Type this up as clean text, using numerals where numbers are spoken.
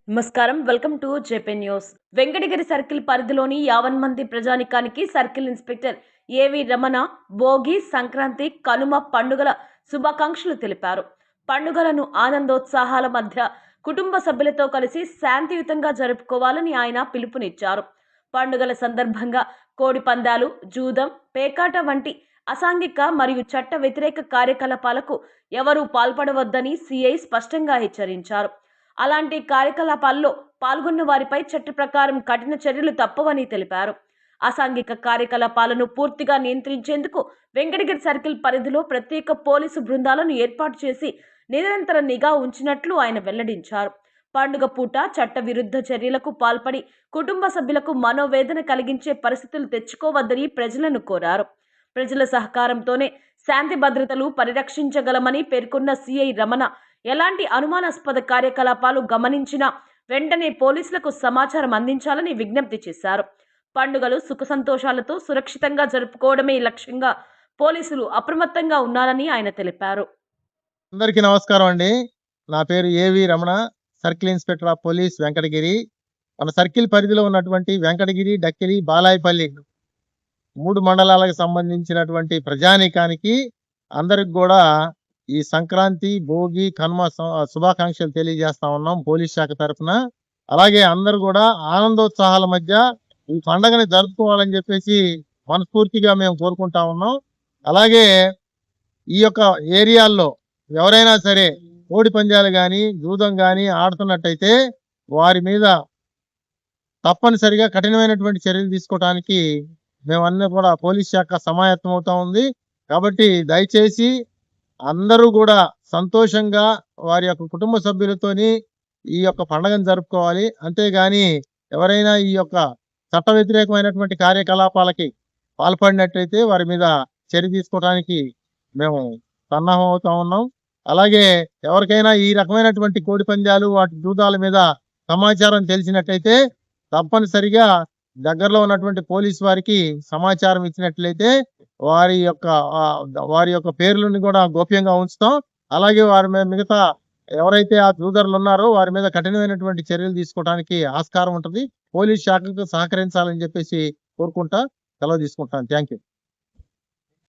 నమస్కారం. Welcome to JP news. Venkatagiri circle పరిధిలోని 50 మంది ప్రజానికానికి సర్కిల్ ఇన్స్పెక్టర్ ఏవి రమణ భోగి, సంక్రాంతి, కనుమ పండుగల శుభాకాంక్షలు తెలిపారు. పండుగలను ఆనందోత్సాహాల మధ్య కుటుంబ సభ్యులతో కలిసి శాంతియుతంగా జరుపుకోవాలని ఆయన పిలుపునిచ్చారు. పండుగల సందర్భంగా కోడి పందాలు, జూదం, పేకాట వంటి అసాంఘిక మరియు చట్ట వ్యతిరేక కార్యకలాపాలకు ఎవరూ పాల్పడవద్దని సిఐ స్పష్టంగా హెచ్చరించారు. అలాంటి కార్యకలాపాల్లో పాల్గొన్న వారిపై చట్ట ప్రకారం కఠిన చర్యలు తప్పవని తెలిపారు. అసాంఘిక కార్యకలాపాలను పూర్తిగా నియంత్రించేందుకు వెంకటగిరి సర్కిల్ పరిధిలో ప్రత్యేక పోలీసు బృందాలను ఏర్పాటు చేసి నిరంతర నిఘా ఉంచినట్లు ఆయన వెల్లడించారు. పండుగ పూట చట్ట విరుద్ధ చర్యలకు పాల్పడి కుటుంబ సభ్యులకు మనోవేదన కలిగించే పరిస్థితులు తెచ్చుకోవద్దని ప్రజలను కోరారు. ప్రజల సహకారంతోనే శాంతి భద్రతలు పరిరక్షించగలమని పేర్కొన్న సిఐ రమణ ఎలాంటి అనుమానాస్పద కార్యకలాపాలు గమనించినా వెంటనే పోలీసులకు సమాచారం అందించాలని విజ్ఞప్తి చేశారు. పండుగలు సుఖ సంతోషాలతో సురక్షితంగా జరుపుకోవడమే లక్ష్యంగా పోలీసులు అప్రమత్తంగా ఉన్నారని ఆయన తెలిపారు. అందరికీ నమస్కారం అండి. నా పేరు ఏవి Ramana, circle inspector of police Venkatagiri. మన సర్కిల్ పరిధిలో ఉన్నటువంటి వెంకటగిరి, డక్కిలి, బాలాయపల్లి 3 మండలాలకు సంబంధించినటువంటి ప్రజానీకానికి అందరికి కూడా ఈ సంక్రాంతి, భోగి, కనుమ శుభాకాంక్షలు తెలియజేస్తా ఉన్నాం పోలీస్ శాఖ తరఫున. అలాగే అందరూ కూడా ఆనందోత్సాహాల మధ్య ఈ పండగని జరుపుకోవాలని చెప్పేసి మనస్ఫూర్తిగా మేము కోరుకుంటా ఉన్నాం. అలాగే ఈ యొక్క ఏరియాల్లో ఎవరైనా సరే కోడి పందాలు కానీ, జూదం కానీ ఆడుతున్నట్టయితే వారి మీద తప్పనిసరిగా కఠినమైనటువంటి చర్యలు తీసుకోవడానికి మేమన్నీ కూడా పోలీస్ శాఖ సమాయత్తం అవుతా ఉంది. కాబట్టి దయచేసి అందరూ కూడా సంతోషంగా వారి యొక్క కుటుంబ సభ్యులతోని ఈ యొక్క పండుగను జరుపుకోవాలి. అంతేగాని ఎవరైనా ఈ యొక్క చట్ట వ్యతిరేకమైనటువంటి కార్యకలాపాలకి పాల్పడినట్లయితే వారి మీద చర్య తీసుకోవడానికి మేము సన్నాహం అవుతా ఉన్నాం. అలాగే ఎవరికైనా ఈ రకమైనటువంటి కోడి పందాలు వాటి జూదాల మీద సమాచారం తెలిసినట్లయితే తప్పనిసరిగా దగ్గరలో ఉన్నటువంటి పోలీసు వారికి సమాచారం ఇచ్చినట్లయితే వారి యొక్క పేర్లను కూడా గోప్యంగా ఉంచుతాం. అలాగే వారి మీద మిగతా ఎవరైతే ఆ జూదరులు ఉన్నారో వారి మీద కఠినమైనటువంటి చర్యలు తీసుకోవడానికి ఆస్కారం ఉంటుంది. పోలీస్ శాఖకు సహకరించాలని చెప్పేసి కోరుకుంటా సెలవు తీసుకుంటాను. Thank you.